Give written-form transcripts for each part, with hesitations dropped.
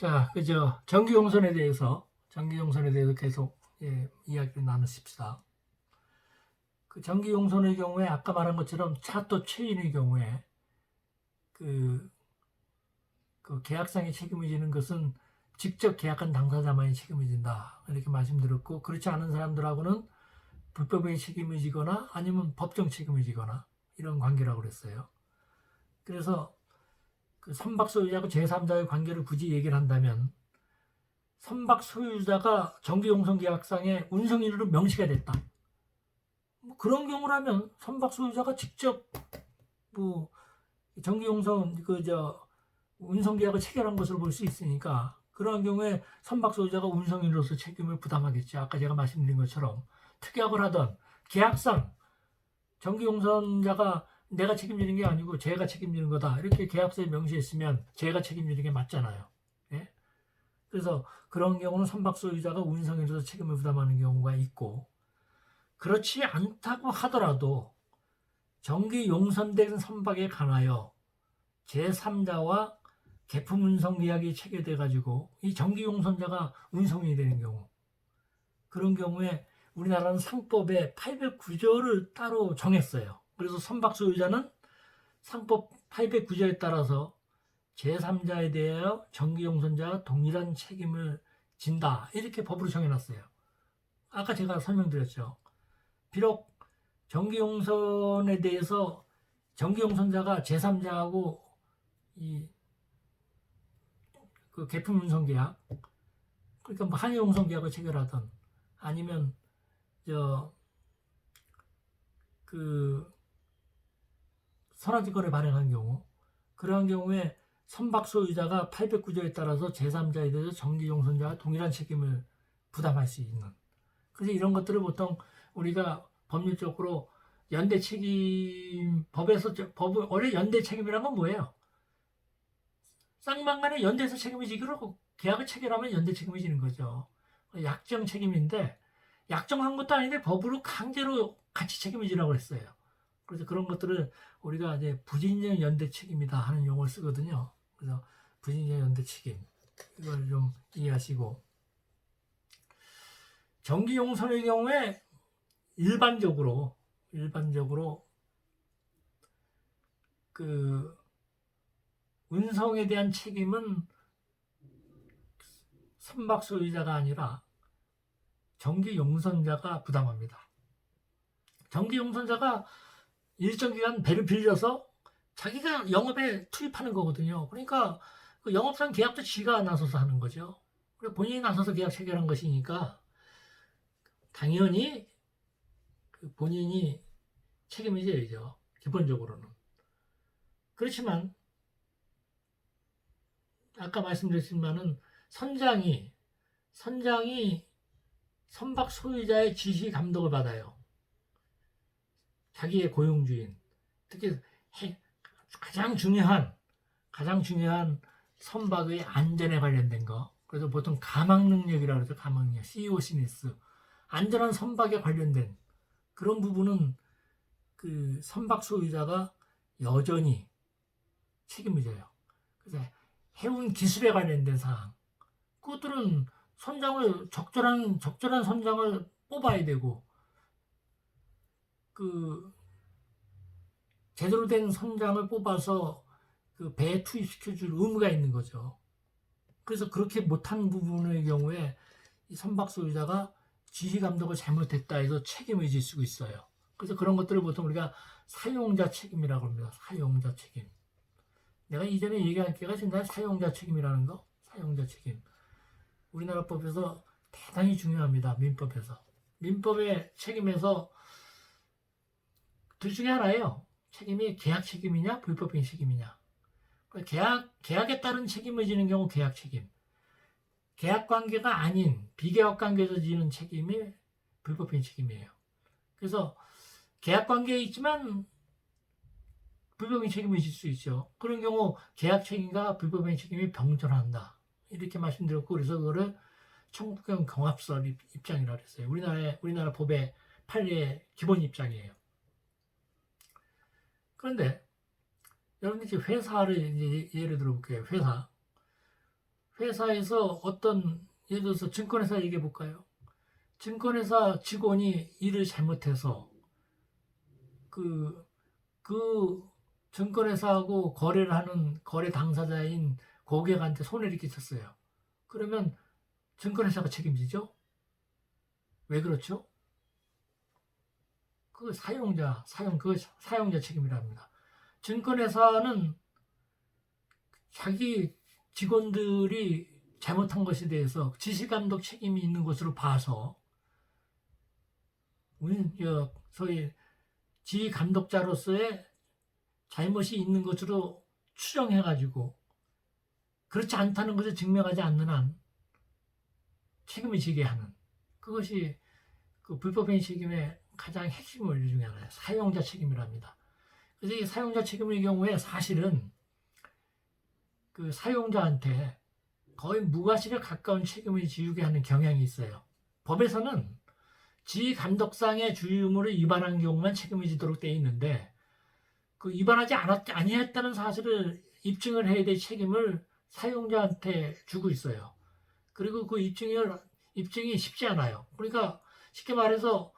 자, 그저 전기용선에 대해서 계속 이야기를 나누십시다. 그 전기용선의 경우에 아까 말한 것처럼 차도 체인의 경우에 그, 그 계약상의 책임을 지는 것은 직접 계약한 당사자만이 책임을 진다 이렇게 말씀드렸고, 그렇지 않은 사람들하고는 불법의 책임을 지거나 아니면 법정 책임을 지거나 이런 관계라고 그랬어요. 그래서 그 선박 소유자하고 제3자의 관계를 굳이 얘기를 한다면, 선박 소유자가 전기용선 계약상의 운송인으로 명시가 됐다. 뭐 그런 경우라면 선박 소유자가 직접 뭐 전기용선 운송 계약을 체결한 것으로 볼 수 있으니까, 그러한 경우에 선박 소유자가 운송인으로서 책임을 부담하겠죠. 아까 제가 말씀드린 것처럼 특약을 하던 계약상 전기용선자가 내가 책임지는 게 아니고 제가 책임지는 거다 이렇게 계약서에 명시했으면 제가 책임지는 게 맞잖아요. 예? 그래서 그런 경우는 선박 소유자가 운송인으로서 책임을 부담하는 경우가 있고, 그렇지 않다고 하더라도 전기 용선된 선박에 관하여 제3자와 개품 운송 계약이 체결돼 가지고 이 전기 용선자가 운송인이 되는 경우, 그런 경우에 우리나라는 상법에 809조를 따로 정했어요. 그래서 선박 소유자는 상법 809조에 따라서 제3자에 대하여 전기용선자와 동일한 책임을 진다 이렇게 법으로 정해놨어요. 아까 제가 설명드렸죠. 비록 전기용선에 대해서 전기용선자가 제3자하고 그 개품운송 계약, 그러니까 뭐 한해용선 계약을 체결하던 아니면 그 선화증권을 발행한 경우, 그러한 경우에 선박 소유자가 809조에 따라서 제3자에 대해서 전기용선자와 동일한 책임을 부담할 수 있는, 그래서 이런 것들을 보통 우리가 법률적으로 연대 책임, 원래 연대 책임이란 건 뭐예요? 쌍방간에 연대에서 책임을 지기로 계약을 체결하면 연대 책임을 지는 거죠. 약정 책임인데, 약정한 것도 아닌데 법으로 강제로 같이 책임을 지라고 했어요. 그래서 그런 것들을 우리가 이제 부진적 연대 책임이다 하는 용어를 쓰거든요. 그래서 부진적 연대 책임, 이걸 좀 이해하시고, 전기용선의 경우에 일반적으로 그 운송에 대한 책임은 선박 소유자가 아니라 전기용선자가 부담합니다. 전기용선자가 일정 기간 배를 빌려서 자기가 영업에 투입하는 거거든요. 그러니까 그 영업상 계약도 지가 나서서 하는 거죠. 그리고 본인이 나서서 계약 체결한 것이니까 당연히 그 본인이 책임을 져야죠. 기본적으로는. 그렇지만 아까 말씀드렸지만은 선장이 선박 소유자의 지시 감독을 받아요. 자기의 고용주인, 특히 가장 중요한 선박의 안전에 관련된 거. 그래서 보통 가망 능력이라고 그러죠. 가망 능력, COC니스. 안전한 선박에 관련된 그런 부분은 그 선박 소유자가 여전히 책임을 져요. 그래서 해운 기술에 관련된 사항, 그것들은 적절한 선장을 뽑아야 되고, 그 제대로 된 선장을 뽑아서 그 배에 투입시켜줄 의무가 있는 거죠. 그래서 그렇게 못한 부분의 경우에 이 선박 소유자가 지시 감독을 잘못했다 해서 책임을 질 수 있어요. 그래서 그런 것들을 보통 우리가 사용자 책임이라고 합니다. 사용자 책임. 내가 이전에 얘기한 게가 있나요? 사용자 책임이라는 거. 사용자 책임. 우리나라 법에서 대단히 중요합니다. 민법에서. 민법의 책임에서 둘 중에 하나예요. 책임이 계약 책임이냐, 불법행 책임이냐. 계약에 따른 책임을 지는 경우 계약 책임. 계약 관계가 아닌 비계약 관계에서 지는 책임이 불법행 책임이에요. 그래서 계약 관계에 있지만 불법행 책임을 질 수 있죠. 그런 경우 계약 책임과 불법행 책임이 병존한다. 이렇게 말씀드렸고, 그래서 그거를 청구권 경합설 입장이라고 했어요. 우리나라 법의 판례의 기본 입장이에요. 그런데 여러분들 회사를 이제 예를 들어 볼게요. 회사. 회사에서 어떤 예를 들어서 증권회사 얘기해 볼까요? 증권회사 직원이 일을 잘못해서 그, 그 증권회사하고 거래를 하는 거래 당사자인 고객한테 손해를 끼쳤어요. 그러면 증권회사가 책임지죠? 왜 그렇죠? 그 사용자 책임이랍니다. 증권회사는 자기 직원들이 잘못한 것에 대해서 지시감독 책임이 있는 것으로 봐서 소위 지감독자로서의 잘못이 있는 것으로 추정해가지고 그렇지 않다는 것을 증명하지 않는 한 책임을 지게 하는 그것이 그 불법행위 책임의 가장 핵심 원리 중에 하나예요. 사용자 책임이랍니다. 그래서 이 사용자 책임의 경우에 사실은 그 사용자한테 거의 무과실에 가까운 책임을 지우게 하는 경향이 있어요. 법에서는 지감독상의 주의 의무를 위반한 경우만 책임을 지도록 되어 있는데 그 위반하지 아니했다는 사실을 입증을 해야 될 책임을 사용자한테 주고 있어요. 그리고 그 입증이 쉽지 않아요. 그러니까 쉽게 말해서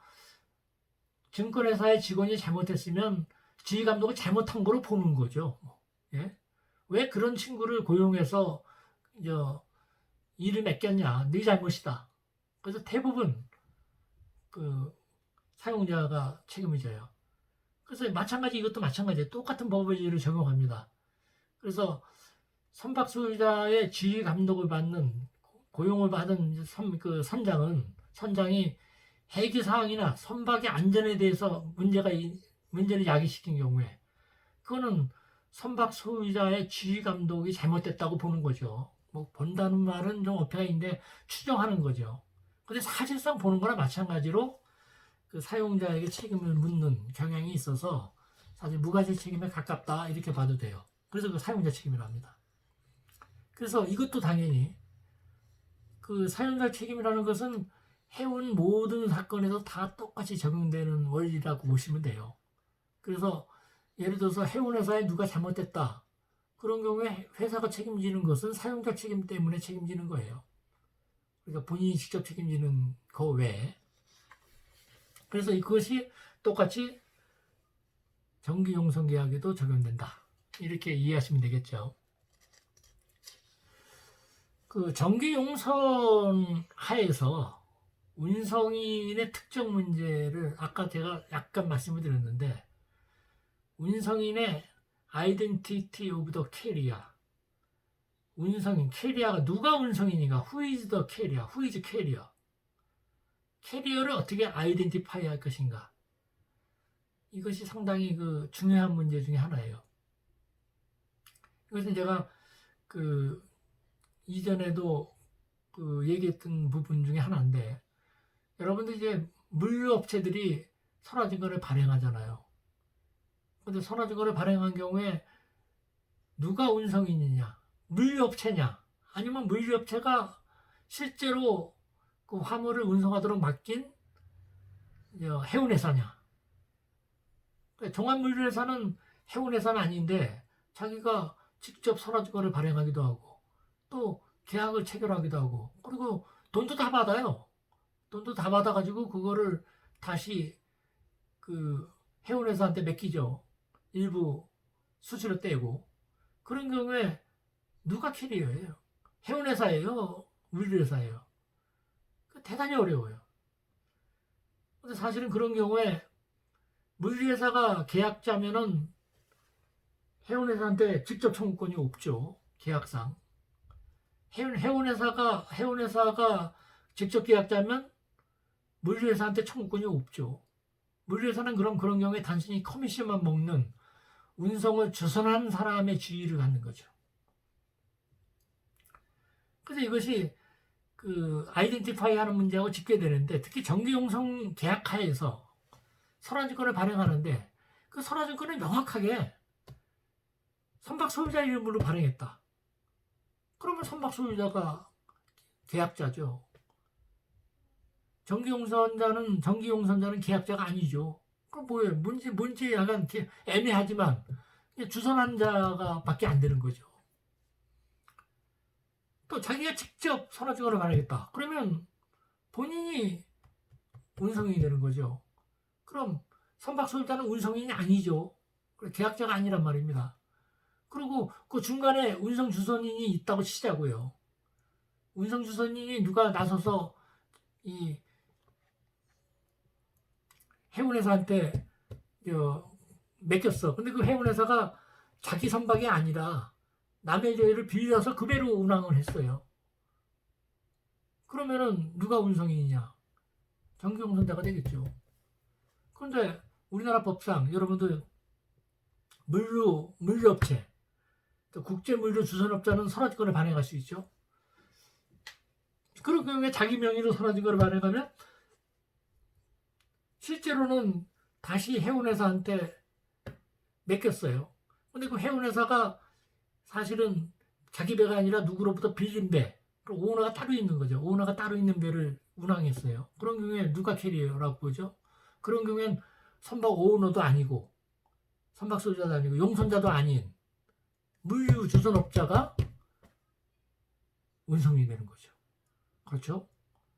증권회사의 직원이 잘못했으면 지휘감독을 잘못한 거로 보는 거죠. 예? 왜 그런 친구를 고용해서 일을 맡겼냐? 네 잘못이다. 그래서 대부분 그 사용자가 책임을 져요. 그래서 이것도 마찬가지예요. 똑같은 법을 적용합니다. 그래서 선박 소유자의 지휘 감독을 받는 고용을 받은 선장이 해기 사항이나 선박의 안전에 대해서 문제를 야기시킨 경우에 그거는 선박 소유자의 지휘 감독이 잘못됐다고 보는 거죠. 뭐 본다는 말은 좀 어폐인데 추정하는 거죠. 근데 사실상 보는 거나 마찬가지로 그 사용자에게 책임을 묻는 경향이 있어서 사실 무과실 책임에 가깝다 이렇게 봐도 돼요. 그래서 그 사용자 책임이랍니다. 그래서 이것도 당연히 그 사용자 책임이라는 것은 해온 모든 사건에서 다 똑같이 적용되는 원리라고 보시면 돼요. 그래서 예를 들어서 해운 회사에 누가 잘못됐다. 그런 경우에 회사가 책임지는 것은 사용자 책임 때문에 책임지는 거예요. 그러니까 본인이 직접 책임지는 거 외에. 그래서 그것이 똑같이 정기용선 계약에도 적용된다. 이렇게 이해하시면 되겠죠. 그 정기용선 하에서 운송인의 특정 문제를 아까 제가 약간 말씀을 드렸는데 운송인의 identity of the carrier 운송인, 캐리어가 누가 운송인인가? Who is the carrier? Who is carrier? 캐리어를 어떻게 아이덴티파이 할 것인가? 이것이 상당히 그 중요한 문제 중에 하나예요. 이것은 제가 그 이전에도 그 얘기했던 부분 중에 하나인데 여러분들 이제 물류업체들이 선화증권을 발행하잖아요. 근데 선화증권을 발행한 경우에 누가 운송인이냐? 물류업체냐? 아니면 물류업체가 실제로 그 화물을 운송하도록 맡긴 해운회사냐? 종합물류회사는 해운회사는 아닌데 자기가 직접 선화증권을 발행하기도 하고 또 계약을 체결하기도 하고 그리고 돈도 다 받아요. 돈도 다 받아가지고 그거를 다시 그 해운회사한테 맡기죠. 일부 수수료 떼고 그런 경우에 누가 캐리어예요? 해운회사예요? 물류회사예요? 대단히 어려워요. 근데 사실은 그런 경우에 물류회사가 계약자면은 해운회사한테 직접 청구권이 없죠. 계약상. 해운회사가 직접 계약자면 물류회사한테 청구권이 없죠. 물류회사는 그런 경우에 단순히 커미션만 먹는 운송을 주선한 사람의 지위를 갖는 거죠. 그래서 이것이 그 아이덴티파이 하는 문제하고 직결되는데 특히 정기용선 계약하에서 선화증권을 발행하는데 그 선화증권은 명확하게 선박 소유자 이름으로 발행했다. 그러면 선박 소유자가 계약자죠. 정기용선자는 계약자가 아니죠. 그럼 뭐예요? 뭔지 약간 애매하지만 주선한 자가 밖에 안 되는 거죠. 또 자기가 직접 선화증권을 발행했다. 그러면 본인이 운송인이 되는 거죠. 그럼 선박소유자는 운송인이 아니죠. 계약자가 아니란 말입니다. 그리고 그 중간에 운송주선인이 있다고 치자고요. 운송주선인이 누가 나서서 이 해운회사한테 맡겼어. 근데 그 해운회사가 자기 선박이 아니라 남의 배를 빌려서 그 배로 운항을 했어요. 그러면은 누가 운송인이냐? 정기용선자가 되겠죠. 그런데 우리나라 법상 여러분들 물류업체, 국제물류주선업자는 선화증권을 발행할 수 있죠. 그런 경우에 자기 명의로 선화증권을 발행하면 실제로는 다시 해운회사한테 맡겼어요. 근데 그 해운회사가 사실은 자기 배가 아니라 누구로부터 빌린 배, 오너가 따로 있는 거죠. 오너가 따로 있는 배를 운항했어요. 그런 경우에 누가 캐리어라고 보죠? 그런 경우엔 선박 오너도 아니고 선박 소유자도 아니고 용선자도 아닌 물류 주선업자가 운송이 되는 거죠. 그렇죠?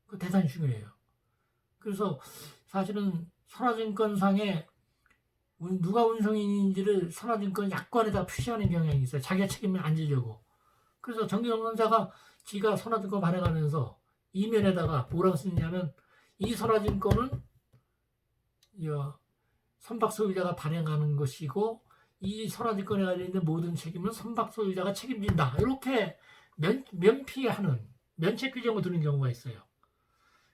그 대단히 중요해요. 그래서 사실은 선화증권상에 누가 운송인인지를 선화증권 약관에다 표시하는 경향이 있어요. 자기가 책임을 안 지려고. 그래서 정기용선자가 지가 선화증권 발행하면서 이면에다가 뭐라고 쓰느냐면 이 선화증권은 선박 소유자가 발행하는 것이고 이 선화증권에 관련된 모든 책임은 선박 소유자가 책임진다. 이렇게 면피하는 면책 규정을 두는 경우가 있어요.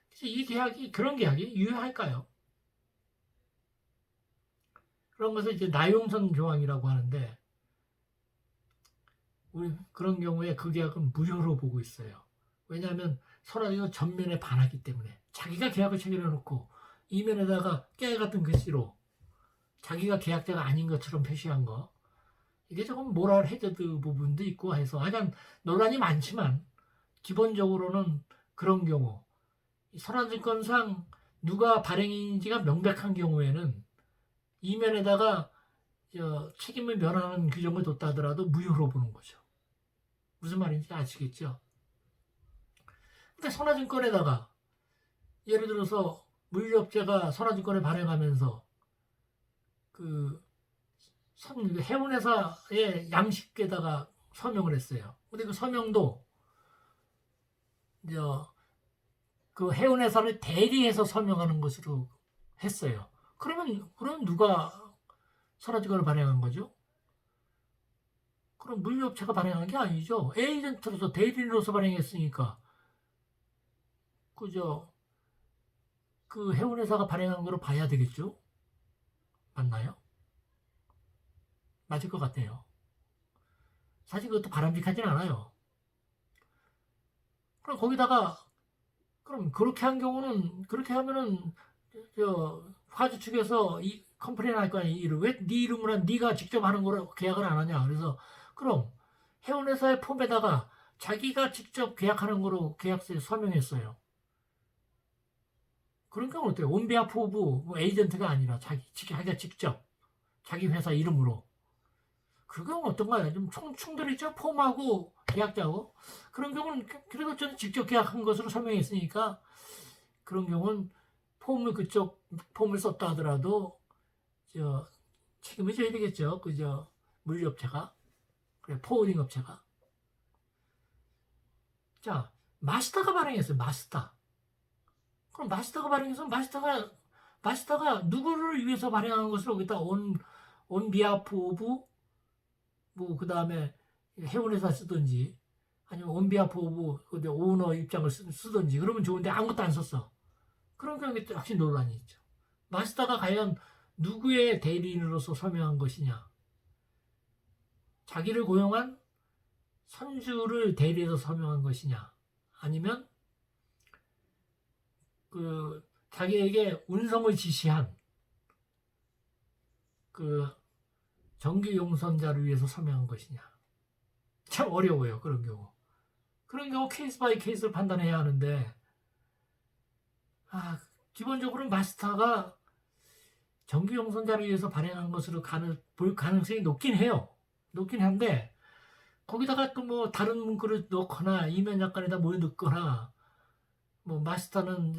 그래서 이 계약이 그런 계약이 유효할까요? 그런 것을 이제 나용선 조항이라고 하는데 우리 그런 경우에 그 계약은 무효로 보고 있어요. 왜냐하면 선화증은 전면에 반하기 때문에 자기가 계약을 체결해놓고 이면에다가 깨 같은 글씨로 자기가 계약자가 아닌 것처럼 표시한 거 이게 조금 모랄 해저드 부분도 있고 해서 하여간 논란이 많지만 기본적으로는 그런 경우 선화증권상 누가 발행인지가 명백한 경우에는 이면에다가 책임을 면하는 규정을 뒀다 하더라도 무효로 보는 거죠. 무슨 말인지 아시겠죠? 근데 선화증권에다가 예를 들어서 물류업체가 선화증권을 발행하면서 그 해운회사의 양식에다가 서명을 했어요. 근데 그 서명도 그 해운회사를 대리해서 서명하는 것으로 했어요. 그럼 누가 선화증권을 발행한 거죠? 그럼 물류업체가 발행한 게 아니죠. 에이전트로서 대리인으로서 발행했으니까 그저 그 해운회사가 발행한 거로 봐야 되겠죠? 맞나요? 맞을 것 같아요. 사실 그것도 바람직하진 않아요. 그럼 거기다가 그럼 그렇게 한 경우는 그렇게 하면은 화주 측에서 이 컴플레인 할 거 아니에요. 왜 네 이름으로 네가 직접 하는 거로 계약을 안 하냐. 그래서 그럼 해운회사의 폼에다가 자기가 직접 계약하는 거로 계약서에 서명했어요. 그런 경우는 어때요? 온베하프 오브 뭐 에이전트가 아니라 자기가 직접 자기 회사 이름으로. 그 경우는 어떤가요? 좀 충돌이죠? 폼하고 계약자하고. 그런 경우는 그래도 저는 직접 계약한 것으로 설명했으니까 그런 경우는 폼을 썼다 하더라도 책임을 져야 되겠죠. 물류업체가. 그래, 포워딩 업체가. 자, 마스터가 발행했어요. 마스터. 그럼 마스터가 발행해서 마스터가 누구를 위해서 발행한 것을 여기다 온 비하프 오브 그 다음에 해운회사 쓰든지 아니면 온 비하프 오브 오너 입장을 쓰든지 그러면 좋은데 아무것도 안 썼어. 그런 경우에 확실히 논란이 있죠. 마스터가 과연 누구의 대리인으로서 서명한 것이냐? 자기를 고용한 선주를 대리해서 서명한 것이냐? 아니면 자기에게 운송을 지시한 정기 용선자를 위해서 서명한 것이냐? 참 어려워요. 그런 경우 케이스 바이 케이스를 판단해야 하는데 기본적으로 마스터가 정기 용선자를 위해서 발행한 것으로 볼 가능성이 높긴 해요. 높긴 한데 거기다가 또 뭐 다른 문구를 넣거나 이면 약관에다 뭘 넣거나 뭐 마스터는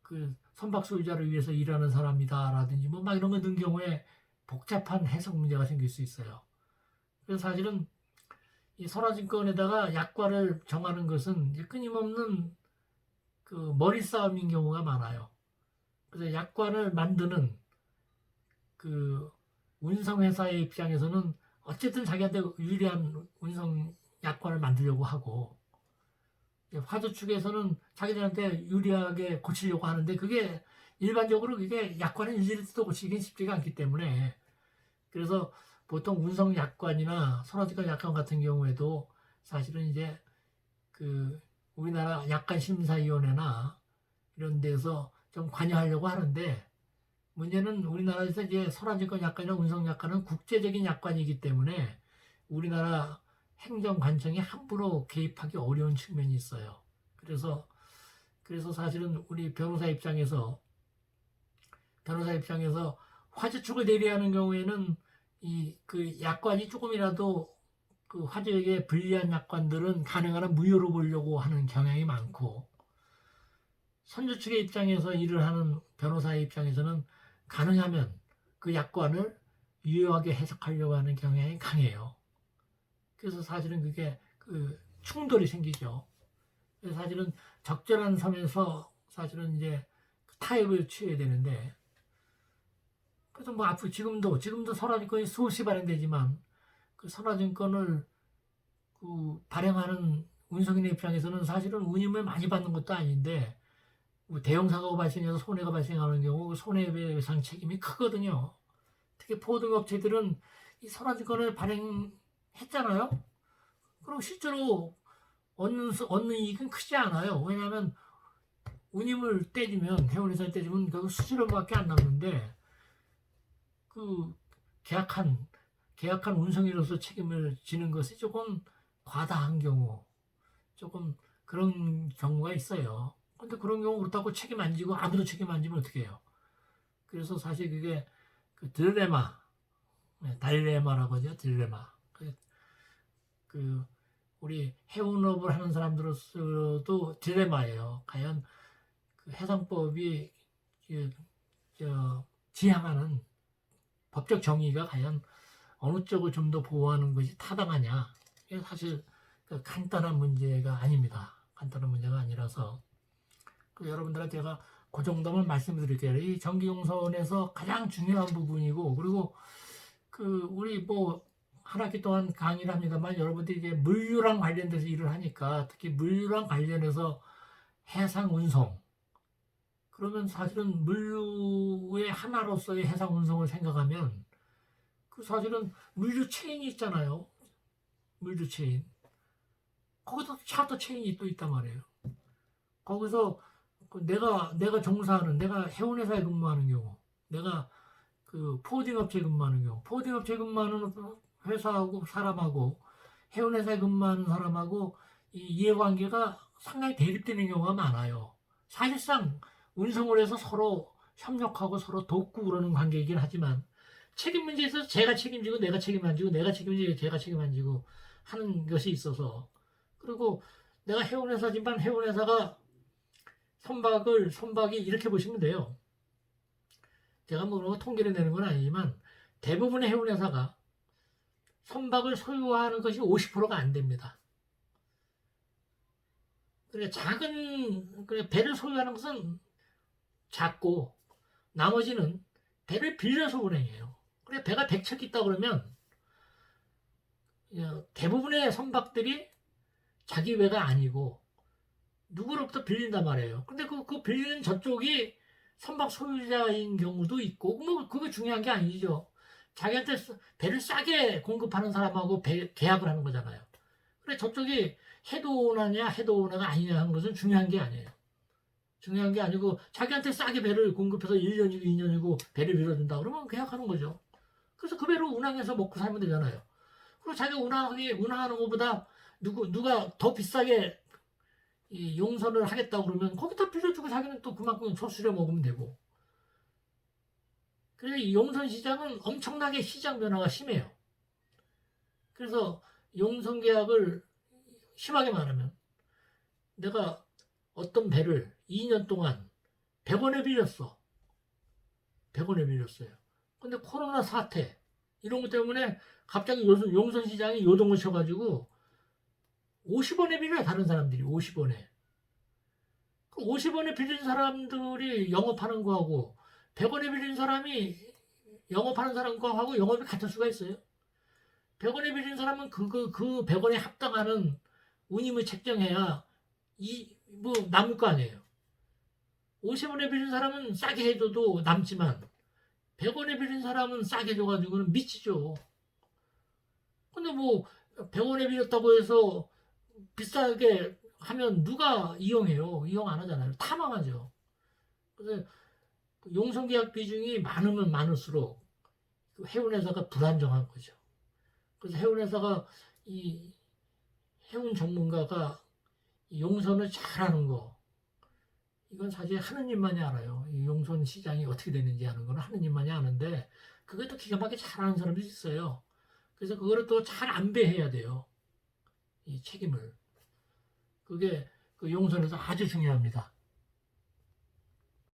그 선박 소유자를 위해서 일하는 사람이다라든지 뭐 막 이런 거 넣은 경우에 복잡한 해석 문제가 생길 수 있어요. 그래서 사실은 이 선화증권에다가 약관을 정하는 것은 이제 끊임없는 그 머리 싸움인 경우가 많아요. 그래서 약관을 만드는 그 운송회사의 입장에서는 어쨌든 자기한테 유리한 운송 약관을 만들려고 하고 화주 측에서는 자기들한테 유리하게 고치려고 하는데 그게 일반적으로 그게 약관을 일일이 또 고치긴 쉽지가 않기 때문에 그래서 보통 운송 약관이나 선화증권 약관 같은 경우에도 사실은 이제 그 우리나라 약관심사위원회나 이런 데서 좀 관여하려고 하는데 문제는 우리나라에서 이제 선화증권 약관이나 운송 약관은 국제적인 약관이기 때문에 우리나라 행정관청이 함부로 개입하기 어려운 측면이 있어요. 그래서 사실은 우리 변호사 입장에서 화재 측을 대리하는 경우에는 이 그 약관이 조금이라도 그 화재에게 불리한 약관들은 가능한 한 무효로 보려고 하는 경향이 많고 선주 측의 입장에서 일을 하는 변호사의 입장에서는 가능하면 그 약관을 유효하게 해석하려고 하는 경향이 강해요. 그래서 사실은 그게 그 충돌이 생기죠. 그래서 사실은 적절한 선에서 사실은 이제 타협을 취해야 되는데 그래서 뭐 앞으로 지금도 선화증권이 수없이 발행되지만 그 선화증권을 그 발행하는 운송인의 입장에서는 사실은 운임을 많이 받는 것도 아닌데 뭐 대형 사고가 발생해서 손해가 발생하는 경우 손해배상 책임이 크거든요. 특히 포등업체들은 이 선화증권을 발행했잖아요. 그럼 실제로 얻는 이익은 크지 않아요. 왜냐하면 운임을 떼주면 해운회사에 떼주면 그 수수료밖에 안 남는데 그 계약한 운송인으로서 책임을 지는 것이 조금 과다한 경우 조금 그런 경우가 있어요. 근데 그런 경우 그렇다고 책임 안 지고 아무도 책임 안 지면 어떻게 해요? 그래서 사실 그게 그 딜레마, 달레마라고 하죠. 딜레마. 그 우리 해운업을 하는 사람들로서도 딜레마예요. 과연 그 해상법이 그, 지향하는 법적 정의가 과연 어느 쪽을 좀 더 보호하는 것이 타당하냐? 이게 사실 그 간단한 문제가 아닙니다. 간단한 문제가 아니라서 여러분들한테 제가 그 정도만 말씀드릴게요. 이 전기용선에서 가장 중요한 부분이고 그리고 그 우리 뭐 한 학기 동안 강의를 합니다만 여러분들이 이제 물류랑 관련돼서 일을 하니까 특히 물류랑 관련해서 해상 운송 그러면 사실은 물류의 하나로서의 해상 운송을 생각하면 그 사실은 물류 체인이 있잖아요. 물류 체인. 거기서 차터 체인이 또 있단 말이에요. 거기서 내가 종사하는 내가 해운회사에 근무하는 경우 내가 그 포딩 업체에 근무하는 경우 포딩 업체에 근무하는 회사하고 사람하고 해운회사에 근무하는 사람하고 이 이해관계가 상당히 대립되는 경우가 많아요. 사실상 운송을 해서 서로 협력하고 서로 돕고 그러는 관계이긴 하지만 책임 문제에 있어서 제가 책임지고 내가 책임 안 지고 내가 책임지고 제가 책임 안 지고 하는 것이 있어서 그리고 내가 해운회사지만 해운회사가 선박이 이렇게 보시면 돼요. 제가 뭐 통계를 내는 건 아니지만 대부분의 해운회사가 선박을 소유하는 것이 50%가 안 됩니다. 그래 작은 배를 소유하는 것은 작고 나머지는 배를 빌려서 운행해요. 그래 배가 100척 있다 그러면 대부분의 선박들이 자기 배가 아니고 누구로부터 빌린단 말이에요. 근데 그 빌리는 저쪽이 선박 소유자인 경우도 있고, 뭐, 그거 중요한 게 아니죠. 자기한테 배를 싸게 공급하는 사람하고 계약을 하는 거잖아요. 그래, 저쪽이 헤드오너냐, 헤드오너가 아니냐 하는 것은 중요한 게 아니에요. 중요한 게 아니고, 자기한테 싸게 배를 공급해서 1년이고 2년이고 배를 빌려준다 그러면 계약하는 거죠. 그래서 그 배로 운항해서 먹고 살면 되잖아요. 그리고 자기가 운항하는 것보다 누가 더 비싸게 이 용선을 하겠다고 그러면 거기다 빌려주고 자기는 또 그만큼 소수료 먹으면 되고. 그래서 이 용선 시장은 엄청나게 시장 변화가 심해요. 그래서 용선 계약을 심하게 말하면 내가 어떤 배를 2년 동안 100원에 빌렸어. 100원에 빌렸어요. 근데 코로나 사태 이런 것 때문에 갑자기 용선 시장이 요동을 쳐가지고 50원에 빌려 다른 사람들이 50원에. 그 50원에 빌린 사람들이 영업하는 거하고 100원에 빌린 사람이 영업하는 사람하고 영업이 같을 수가 있어요. 100원에 빌린 사람은 그 100원에 합당하는 운임을 책정해야 뭐 남을 거 아니에요. 50원에 빌린 사람은 싸게 해줘도 남지만 100원에 빌린 사람은 싸게 줘가지고는 미치죠. 근데 뭐 100원에 빌렸다고 해서 비싸게 하면 누가 이용해요? 이용 안 하잖아요. 탐망하죠. 그래서 용선계약 비중이 많으면 많을수록 해운회사가 불안정한 거죠. 그래서 해운회사가 이 해운 전문가가 용선을 잘하는 거 이건 사실 하느님만이 알아요. 이 용선 시장이 어떻게 되는지 하는 건 하느님만이 아는데 그걸 또 기가 막히게 잘하는 사람들이 있어요. 그래서 그거를 또 잘 안배해야 돼요. 이 책임을. 그게 그 용선에서 아주 중요합니다.